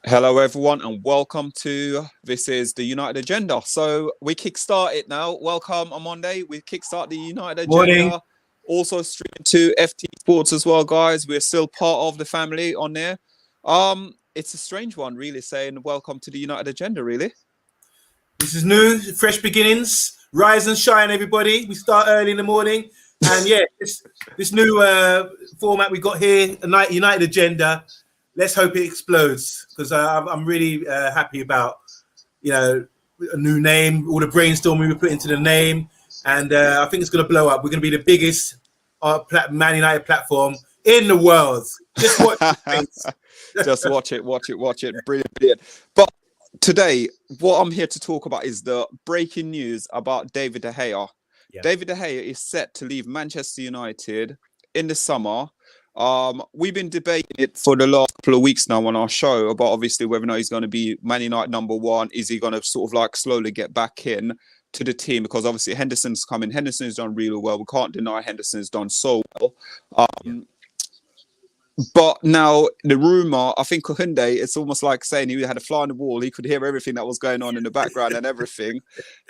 Hello, everyone, and welcome to this is the United Agenda. So we kickstart it now. Welcome on Monday. We kickstart the United Agenda. Morning. Also streaming to FT Sports as well, guys. We're still part of the family on there. It's a strange one, really, saying welcome to the United Agenda, really. This is new, fresh beginnings. Rise and shine, everybody. We start early in the morning. And yeah, this new format we got here, United Agenda. Let's hope it explodes, because I'm really happy about, a new name, all the brainstorming we put into the name. And I think it's going to blow up. We're going to be the biggest Man United platform in the world. Just watch it. Just watch it. Brilliant. But today, what I'm here to talk about is the breaking news about David De Gea. Yeah. David De Gea is set to leave Manchester United in the summer. We've been debating it for the last couple of weeks now on our show about obviously whether or not he's going to be Man United number one. Is he going to sort of like slowly get back in to the team? Because obviously Henderson's coming. Henderson's done really well. We can't deny Henderson's done so well. But now the rumor, I think Kohunde, it's almost like saying he had a fly on the wall. He could hear everything that was going on in the background and everything.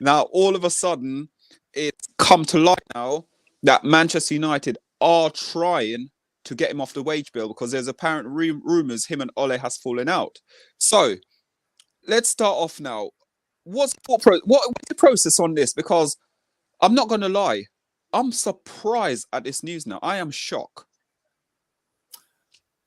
Now, all of a sudden, it's come to light now that Manchester United are trying to get him off the wage bill because there's apparent rumours him and Ole has fallen out. So let's start off now. What's the process on this? Because I'm not going to lie, I'm surprised at this news now. I am shocked.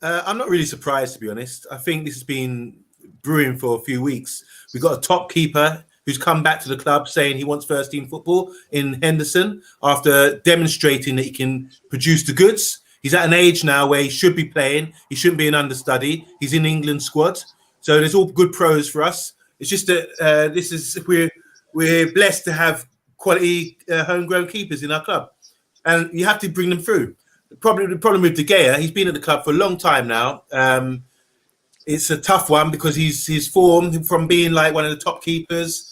I'm not really surprised, to be honest. I think this has been brewing for a few weeks. We've got a top keeper who's come back to the club saying he wants first team football in Henderson after demonstrating that he can produce the goods. He's at an age now where he should be playing. He shouldn't be an understudy. He's in England squad. So there's all good pros for us. It's just that we're blessed to have quality homegrown keepers in our club. And you have to bring them through. The problem with De Gea, he's been at the club for a long time now. It's a tough one because his form from being like one of the top keepers,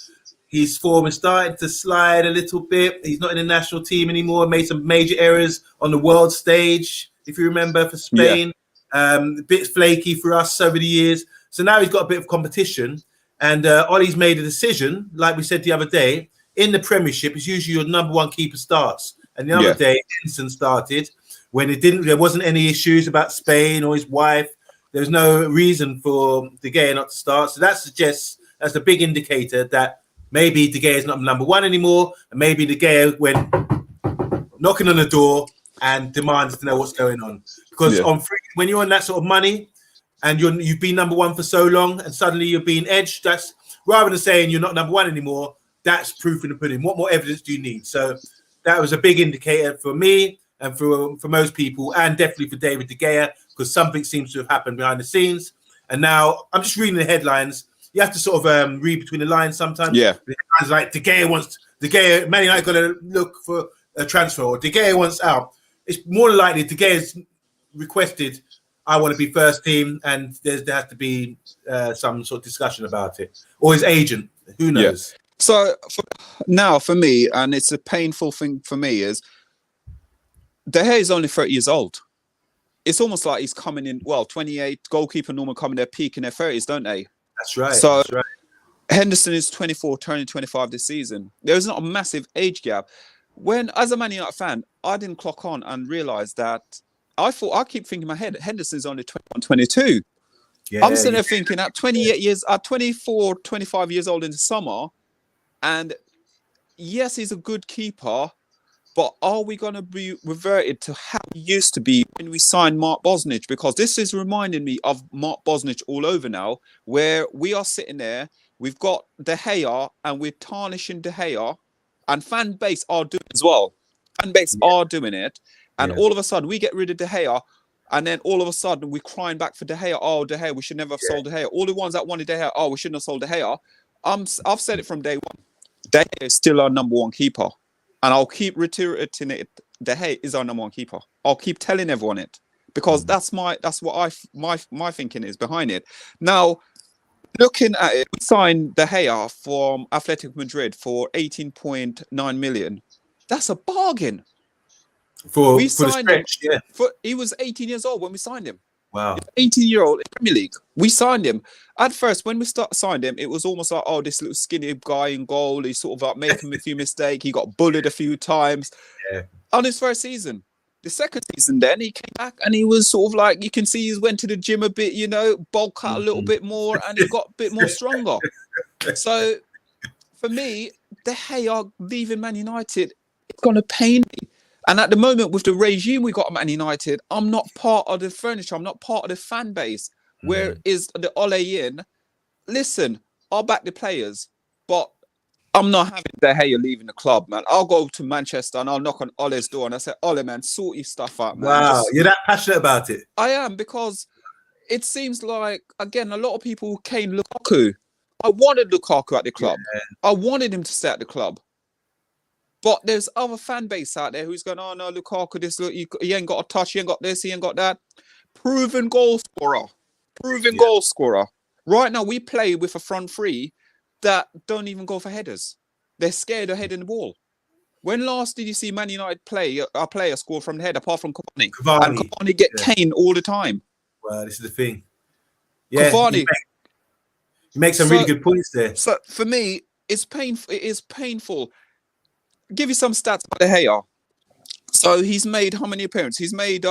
his form is starting to slide a little bit. He's not in the national team anymore. Made some major errors on the world stage, if you remember, for Spain. Yeah. A bit flaky for us over the years. So now he's got a bit of competition. And Ollie's made a decision, like we said the other day, in the Premiership, it's usually your number one keeper starts. And the other day, Henderson started. When there wasn't any issues about Spain or his wife, there's no reason for De Gea not to start. So that suggests, that's a big indicator that maybe De Gea is not number one anymore, and maybe De Gea went knocking on the door and demands to know what's going on. Because when you're on that sort of money and you've been number one for so long, and suddenly you're being edged, that's rather than saying you're not number one anymore. That's proof in the pudding. What more evidence do you need? So that was a big indicator for me. And for most people, and definitely for David De Gea, because something seems to have happened behind the scenes. And now I'm just reading the headlines. You have to sort of read between the lines sometimes. Yeah, the headlines like Man United got to look for a transfer, or De Gea wants out. It's more likely De Gea's requested, I want to be first team, and there has to be some sort of discussion about it, or his agent. Who knows? Yeah. So now for me, and it's a painful thing for me, is De Gea is only 30 years old. It's almost like he's coming in, 28, goalkeeper normally coming their peak in their 30s, don't they? That's right. So that's right. Henderson is 24, turning 25 this season. There's not a massive age gap. When, as a Man United fan, I didn't clock on and realize that I keep thinking in my head, Henderson's only 21, 22. Yeah, I'm sitting there thinking at 24, 25 years old in the summer, and yes, he's a good keeper, but are we going to be reverted to how he used to be when we signed Mark Bosnich? Because this is reminding me of Mark Bosnich all over now, where we are sitting there, we've got De Gea, and we're tarnishing De Gea, and fan base are doing it as well. Fan base are doing it, and all of a sudden we get rid of De Gea, and then all of a sudden we're crying back for De Gea. Oh, De Gea, we should never have sold De Gea. All the ones that wanted De Gea, oh, we shouldn't have sold De Gea. I've said it from day one. De Gea is still our number one keeper. And I'll keep reiterating it. De Gea is our number one keeper. I'll keep telling everyone it because that's what my thinking is behind it. Now, looking at it, we signed De Gea from Athletic Madrid for 18.9 million. That's a bargain. For the stretch, he was 18 years old when we signed him. Wow. 18-year-old in Premier League. We signed him. At first, when we signed him, it was almost like, oh, this little skinny guy in goal. He's sort of like making a few mistakes. He got bullied a few times Yeah. on his first season. The second season, then he came back and he was sort of like, you can see he went to the gym a bit, bulk out a little bit more, and he got a bit more stronger. So for me, De Gea leaving Man United, it's going to pain me. And at the moment, with the regime we got at Man United, I'm not part of the furniture. I'm not part of the fan base. Where is the Ole in? Listen, I'll back the players, but I'm not having De Gea leaving the club, man. I'll go to Manchester and I'll knock on Ole's door and I say, Ole, man, sort your stuff out, man. Wow, you're that passionate about it. I am, because it seems like, again, a lot of people cane Lukaku. I wanted Lukaku at the club. Yeah. I wanted him to stay at the club. But there's other fan base out there who's going, oh, no, Lukaku, he ain't got a touch, he ain't got this, he ain't got that. Proven goal scorer. Goal scorer. Right now, we play with a front three that don't even go for headers. They're scared of heading the ball. When last did you see Man United play a player score from the head, apart from Cavani? And Cavani get caned all the time. Well, this is the thing. Yeah, Cavani. You make some really good points there. So for me, it's painful. It is painful. Give you some stats about De Gea. So he's made how many appearances? He's made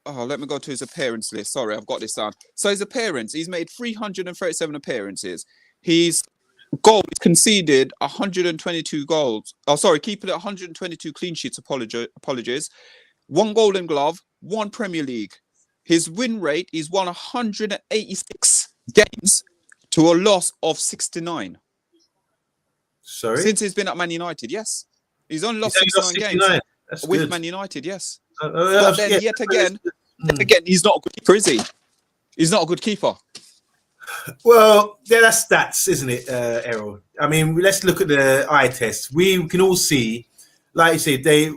let me go to his appearance list. Sorry, I've got this down. So his appearance, he's made 337 appearances. He's conceded 122 goals. Oh, sorry, keeping it 122 clean sheets. Apologies. 1 Golden Glove, 1 Premier League. His win rate is 186 games to a loss of 69. Sorry? Since he's been at Man United, yes. He's only lost 69 games with Man United, yes. But then yet again, he's not a good keeper, is he? He's not a good keeper. Well, yeah, that's stats, isn't it, Errol? I mean, let's look at the eye test. We can all see, like you said, they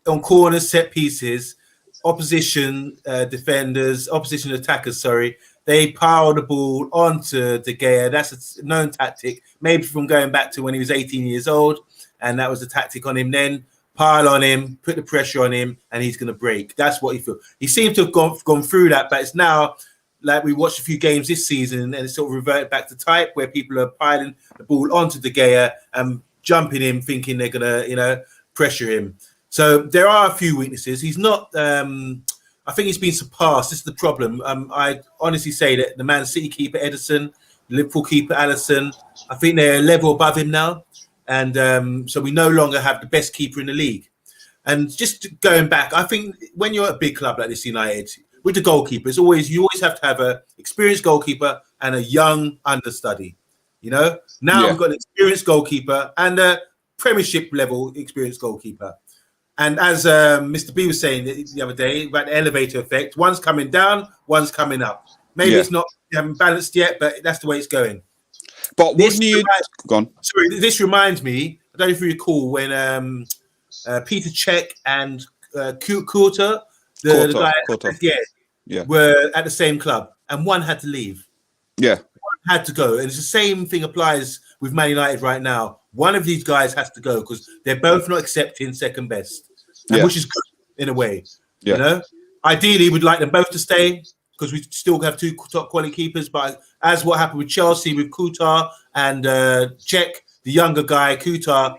on corners, set pieces, opposition attackers, they pile the ball onto De Gea. That's a known tactic, maybe from going back to when he was 18 years old, and that was the tactic on him then. Pile on him, put the pressure on him, and he's going to break. That's what he feels. He seemed to have gone through that, but it's now like we watched a few games this season, and it's sort of reverted back to type where people are piling the ball onto De Gea and jumping him, thinking they're going to, pressure him. So there are a few weaknesses. He's not. I think he's been surpassed. This is the problem. I honestly say that the Man City keeper Ederson, Liverpool keeper Alisson, I think they're a level above him now. And so we no longer have the best keeper in the league. And just going back, I think when you're at a big club like this United, with the goalkeeper, you always have to have an experienced goalkeeper and a young understudy. Now we've got an experienced goalkeeper and a Premiership level experienced goalkeeper. And as Mr. B was saying the other day about the elevator effect, one's coming down, one's coming up. Maybe it's not balanced yet, but that's the way it's going. But this reminds me, I don't know if you recall when Peter Cech and Courtois, the guy, were at the same club, and one had to leave. Yeah. One had to go. And it's the same thing applies with Man United right now. One of these guys has to go because they're both not accepting second best, which is good in a way. Yeah. Ideally, we'd like them both to stay because we still have 2 top quality keepers. But as what happened with Chelsea with Courtois and Cech, the younger guy, Courtois,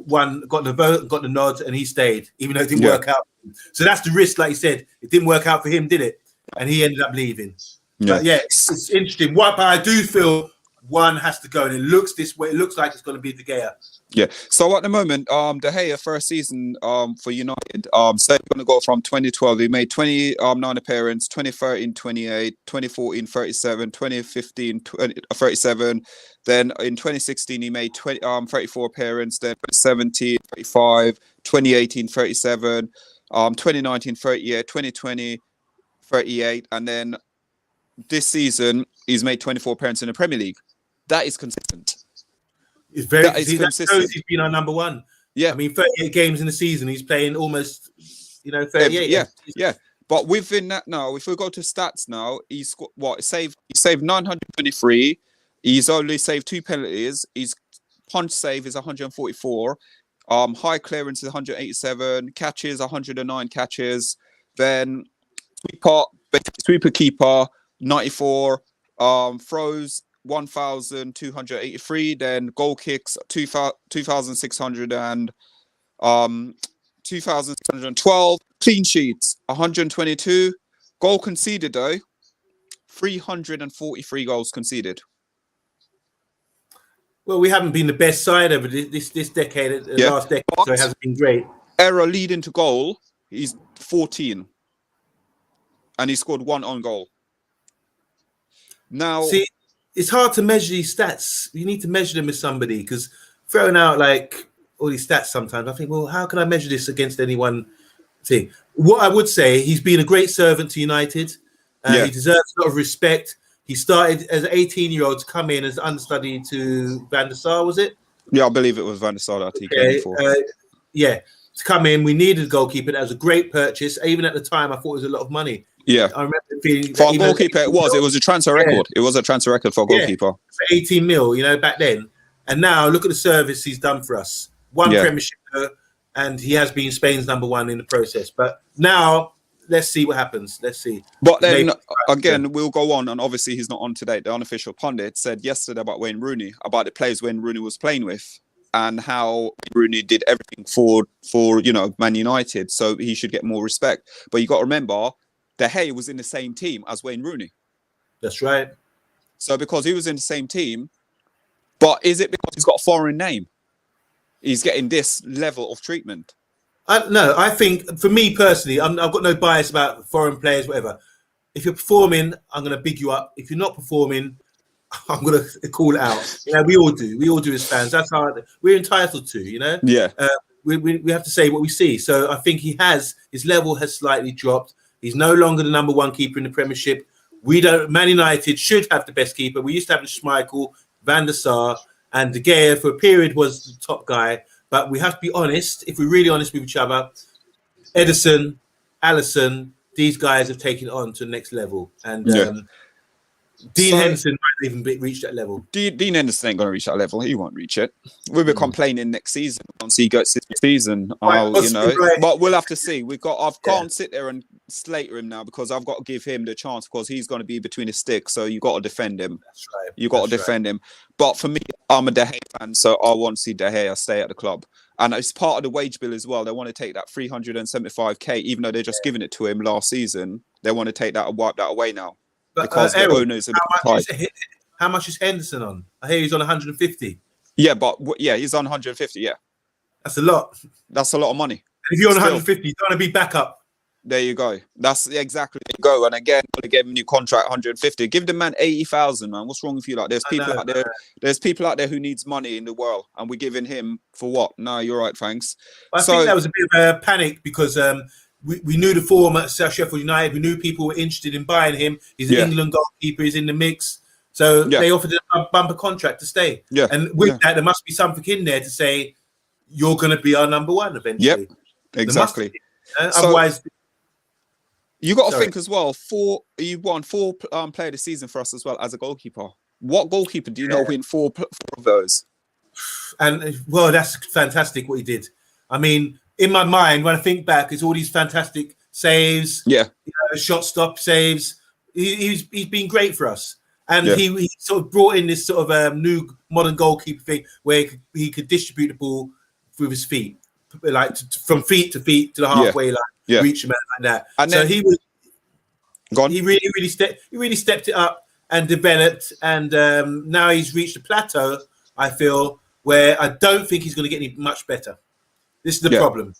got the vote, got the nod, and he stayed, even though it didn't work out. So that's the risk, like you said. It didn't work out for him, did it? And he ended up leaving. Yeah. But it's interesting. But I do feel one has to go, and it looks this way. It looks like it's going to be De Gea. Yeah. So at the moment, De Gea first season for United, so we're going to go from 2012. He made 29 appearances, 2013, 28, 2014, 37, 2015, 37. Then in 2016, he made 34 appearances. Then 2017, 35, 2018, 37, 2019, 38, 2020, 38, and then this season he's made 24 appearances in the Premier League. That is consistent. It's very consistent. He's been our number one. Yeah, I mean, 38 games in the season. He's playing almost, 38. Yeah. But within that now, if we go to stats now, he saved 923. He's only saved 2 penalties. His punch save is 144. High clearance is 187. Catches 109 catches. Then sweeper keeper, 94, throws 1,283, then goal kicks 2,600 and 2,612, clean sheets 122, goal conceded though 343 goals conceded. Well, we haven't been the best side over this decade, last decade, so it hasn't been great. Error leading to goal, he's 14. And he scored 1 on goal. Now, see, it's hard to measure these stats. You need to measure them with somebody, because throwing out like all these stats sometimes, I think, well, how can I measure this against any one thing? What I would say, he's been a great servant to United. He deserves a lot of respect. He started as an 18-year-old to come in as understudy to Van der Sar, was it? Yeah, I believe it was Van der Sar that he came for. To come in, we needed a goalkeeper. That was a great purchase. Even at the time, I thought it was a lot of money. Yeah, I remember feeling for a goalkeeper. It was a transfer record. It was a transfer record for a goalkeeper. For 18 mil, back then. And now look at the service he's done for us. One Premiership, and he has been Spain's #1 in the process. But now, let's see what happens. Let's see. But then again, we'll go on, and obviously he's not on today. The unofficial pundit said yesterday about Wayne Rooney, about the players Wayne Rooney was playing with, and how Rooney did everything for Man United, so he should get more respect. But you got to remember, De Gea was in the same team as Wayne Rooney. That's right. So because he was in the same team, but is it because he's got a foreign name? He's getting this level of treatment. No, I think for me personally, I've got no bias about foreign players, whatever. If you're performing, I'm going to big you up. If you're not performing, I'm going to call it out. We all do. We all do as fans. That's how we're entitled to, Yeah. We have to say what we see. So I think his level has slightly dropped. He's no longer the #1 keeper in the Premiership. Man United should have the best keeper. We used to have Schmeichel, Van der Sar, and De Gea for a period was the top guy. But we have to be honest. If we're really honest with each other, Ederson, Alisson, these guys have taken it on to the next level. And Dean Henderson might even reach that level. Dean Henderson ain't going to reach that level. He won't reach it. We'll be complaining next season once he gets this season. But we'll have to see. I can't sit there and slate him now, because I've got to give him the chance, because he's going to be between the sticks. So you got to defend him. That's right. You got to defend him. But for me, I'm a De Gea fan, so I want to see De Gea stay at the club. And it's part of the wage bill as well. They want to take that 375k, even though they're just giving it to him last season. They want to take that and wipe that away now. But, because the owners how much is Henderson on? I hear he's on 150. Yeah, but he's on 150. Yeah, that's a lot. That's a lot of money. And if you're on 150, you don't want to be backup. There you go. That's exactly there you go. And again, to give him a new contract, 150. Give the man 80,000, man. What's wrong with you? Like, there's people out there. There's people out there who needs money in the world, and we're giving him for what? No, you're right. Thanks. I think that was a bit of a panic, because we knew the form at South Sheffield United. We knew people were interested in buying him. He's an England goalkeeper. He's in the mix. So they offered a bumper contract to stay. Yeah. And with that, there must be something in there to say, you're going to be our #1 eventually. Yep, exactly. Otherwise... You got to think as well, you won 4 player of the season for us as well as a goalkeeper. What goalkeeper do you know win 4 of those? And, well, that's fantastic what he did. I mean... In my mind, when I think back, it's all these fantastic saves, shot stop saves. He's been great for us, and he sort of brought in this sort of new modern goalkeeper thing where he could distribute the ball with his feet, like from feet to the halfway line, reach him out like that. And so he was. He really stepped it up and developed, and now he's reached a plateau. I feel where I don't think he's going to get any much better. This is the problem.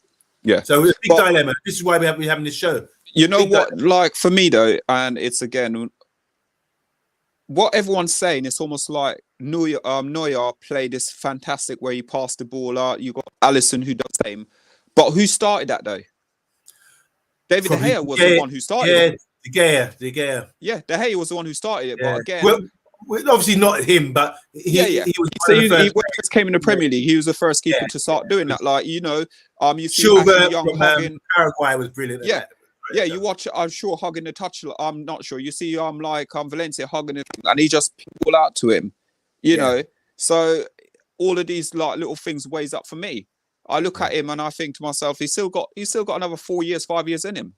Yeah. So it's a big dilemma. This is why we're having this show. You know what? Dilemma. Like for me though, and it's again, what everyone's saying, it's almost like Neuer played this fantastic where he passed the ball out. You got Alisson who does the same. But who started that though? David De Gea was the one who started it. De Gea. Yeah, De Gea was the one who started it. But again... Well, obviously not him, but he was he first came in the Premier League. He was the first keeper to start doing that. Like, you see Silva from Paraguay was brilliant. You watch. I'm sure hugging the touch. I'm not sure. You see, Valencia hugging it, and he just pull out to him. You know, so all of these like little things weighs up for me. I look at him and I think to myself, he's still got another 4 years, 5 years in him.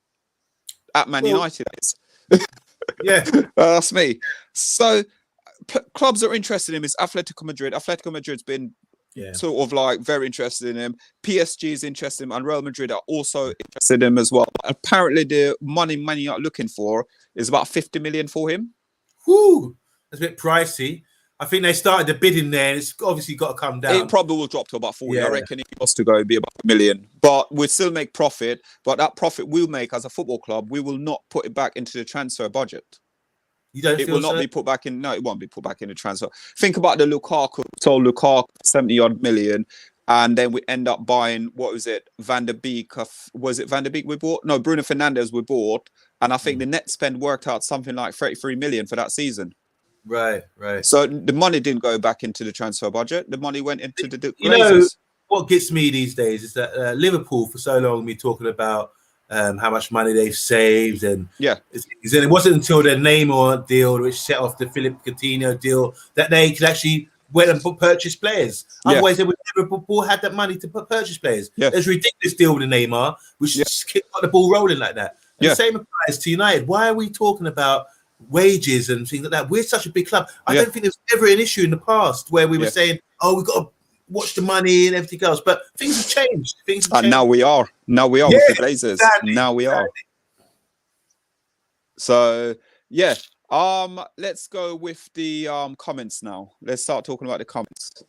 at Man United is. Yeah. That's me. So clubs are interested in him. Is Atletico Madrid. Atletico Madrid's been sort of like very interested in him. PSG is interested in him, and Real Madrid are also interested in him as well. Apparently, the money Man United are looking for is about 50 million for him. Whoo, that's a bit pricey. I think they started the bidding there, and it's obviously got to come down. It probably will drop to about 40. I reckon if it was to go, it'd be about 1 million. But we'll still make profit. But that profit we'll make as a football club, we will not put it back into the transfer budget. You don't it will not be put back in. No, it won't be put back in the transfer. Think about the Lukaku. Sold Lukaku 70-odd million. And then we end up buying, what was it? Van der Beek. Was it Van der Beek we bought? No, Bruno Fernandes we bought. And I think the net spend worked out something like 33 million for that season. Right. So the money didn't go back into the transfer budget. The money went into the You know, what gets me these days is that Liverpool, for so long, me talking about how much money they've saved. And it wasn't until their Neymar deal, which set off the Philip Coutinho deal, that they could actually went and purchase players. Otherwise, they would never had that money to purchase players. There's a ridiculous deal with the Neymar, which just got the ball rolling like that. And the same applies to United. Why are we talking about wages and things like that? We're such a big club. I don't think there's ever an issue in the past where we were saying, "Oh, we've got to watch the money and everything else." But things have changed. And now we are. Now we are with the Glazers. Exactly, now we are. So let's go with the comments now. Let's start talking about the comments. Do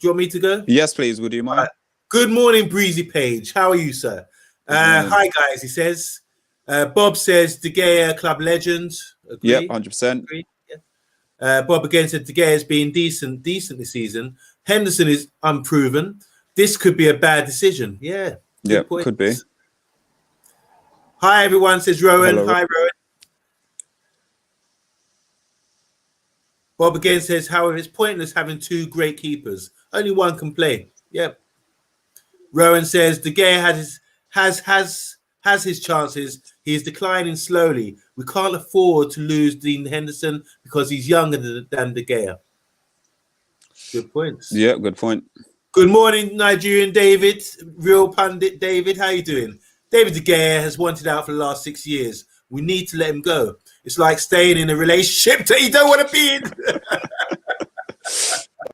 you want me to go? Yes, please. Would you mind? Right. Good morning, Breezy Page. How are you, sir? Hi, guys. He says. Bob says De Gea, club legend. Agree. Yep, 100%. Bob again said De Gea has been decent this season. Henderson is unproven. This could be a bad decision. Yeah, could be. Hi, everyone, says Rowan. Hello. Hi, Rowan. Bob again says, however, it's pointless having two great keepers. Only one can play. Yep. Rowan says De Gea has his chances. He is declining slowly. We can't afford to lose Dean Henderson because he's younger than De Gea. Good points. Yeah, good point. Good morning, Nigerian David. Real pundit David. How you doing? David De Gea has wanted out for the last 6 years. We need to let him go. It's like staying in a relationship that you don't want to be in.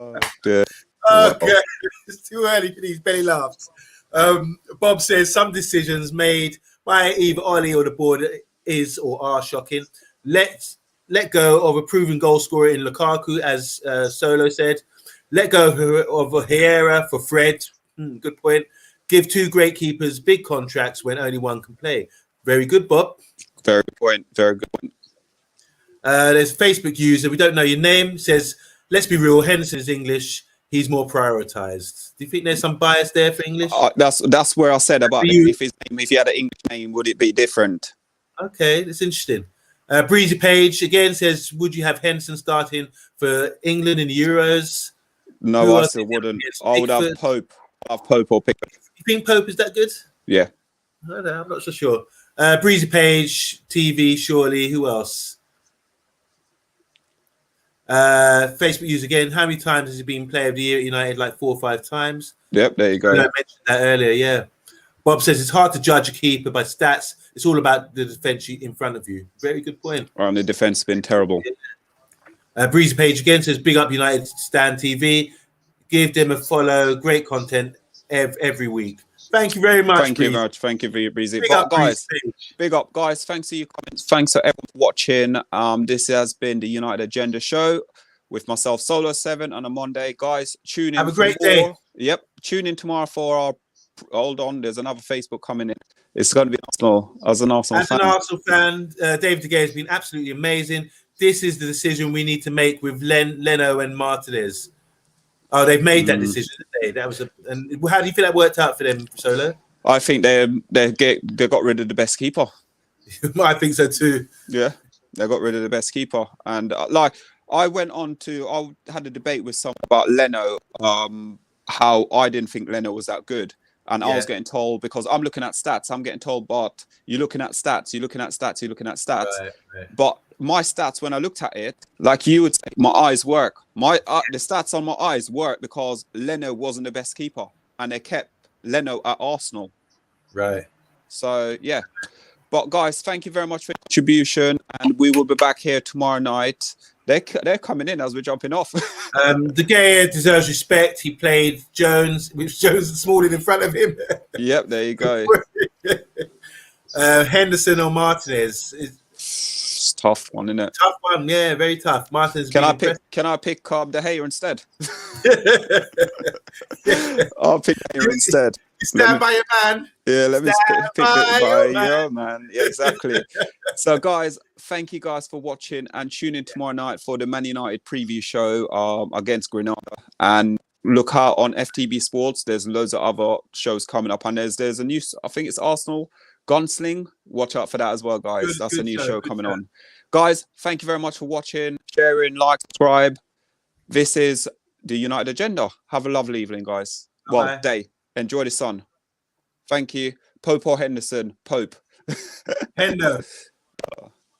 Okay. It's too early for these belly laughs. Bob says some decisions made by either Ollie or the board is or are shocking. Let go of a proven goal scorer in Lukaku, as Solo said. Let go of Herrera for Fred. Good point. Give two great keepers big contracts when only one can play. Very good, Bob. Very good point. Very good point. There's a Facebook user, we don't know your name, says, let's be real, Henderson is English. He's more prioritized. Do you think there's some bias there for English? That's where I said about if he had an English name, would it be different? Okay, that's interesting. Breezy Page again says, would you have Henderson starting for England in the Euros? No, I still wouldn't. I would have Pope. Or Pickford. You think Pope is that good? Yeah. I don't know, I'm not so sure. Breezy Page, TV, surely. Who else? Facebook user again. How many times has he been Player of the Year at United? Like 4 or 5 times. Yep, there you go. I mentioned that earlier. Yeah. Bob says it's hard to judge a keeper by stats. It's all about the defense in front of you. Very good point. And the defense has been terrible. Breezy Page again says, big up United Stand TV. Give them a follow. Great content every week. Thank you very much. Thank you very much. Thank you for your Breezy. But guys, big up, guys. Thanks for your comments. Thanks for everyone for watching. This has been the United Agenda show with myself, Solo 7, on a Monday. Guys, tune in. Have a great day. Yep. Tune in tomorrow for our. Hold on. There's another Facebook coming in. It's going to be Arsenal. As an Arsenal fan, David De Gea has been absolutely amazing. This is the decision we need to make with Leno and Martinez. Oh, they've made that decision today. That was and how do you feel that worked out for them, Solo? I think they got rid of the best keeper. I think so too. Yeah, they got rid of the best keeper, and I had a debate with someone about Leno, how I didn't think Leno was that good, and I was getting told, because I'm looking at stats, I'm getting told, but you're looking at stats. Right. But my stats, when I looked at it, like you would say, my eyes work. The stats on my eyes work because Leno wasn't the best keeper, and they kept Leno at Arsenal. Right. So yeah, But guys, thank you very much for your contribution, and we will be back here tomorrow night. They're coming in as we're jumping off. De Gea deserves respect. He played Jones, which Jones is smaller in front of him. Yep, there you go. Henderson or Martinez? It's a tough one, isn't it? Tough one, yeah, very tough. Martinez. Can I pick De Gea instead? I'll pick De Gea instead. You stand by your man. Yeah, let me pick by your man. Yeah, exactly. So, guys, thank you guys for watching, and tune in tomorrow night for the Man United preview show against Granada. And look out on FTB Sports. There's loads of other shows coming up, and there's a new. I think it's Arsenal Gunsling. Watch out for that as well, guys. That's a new show coming on. Guys, thank you very much for watching, sharing, like, subscribe. This is the United Agenda. Have a lovely evening, guys. Bye. Well, day. Enjoy the sun. Thank you. Pope or Henderson? Pope. Hendo.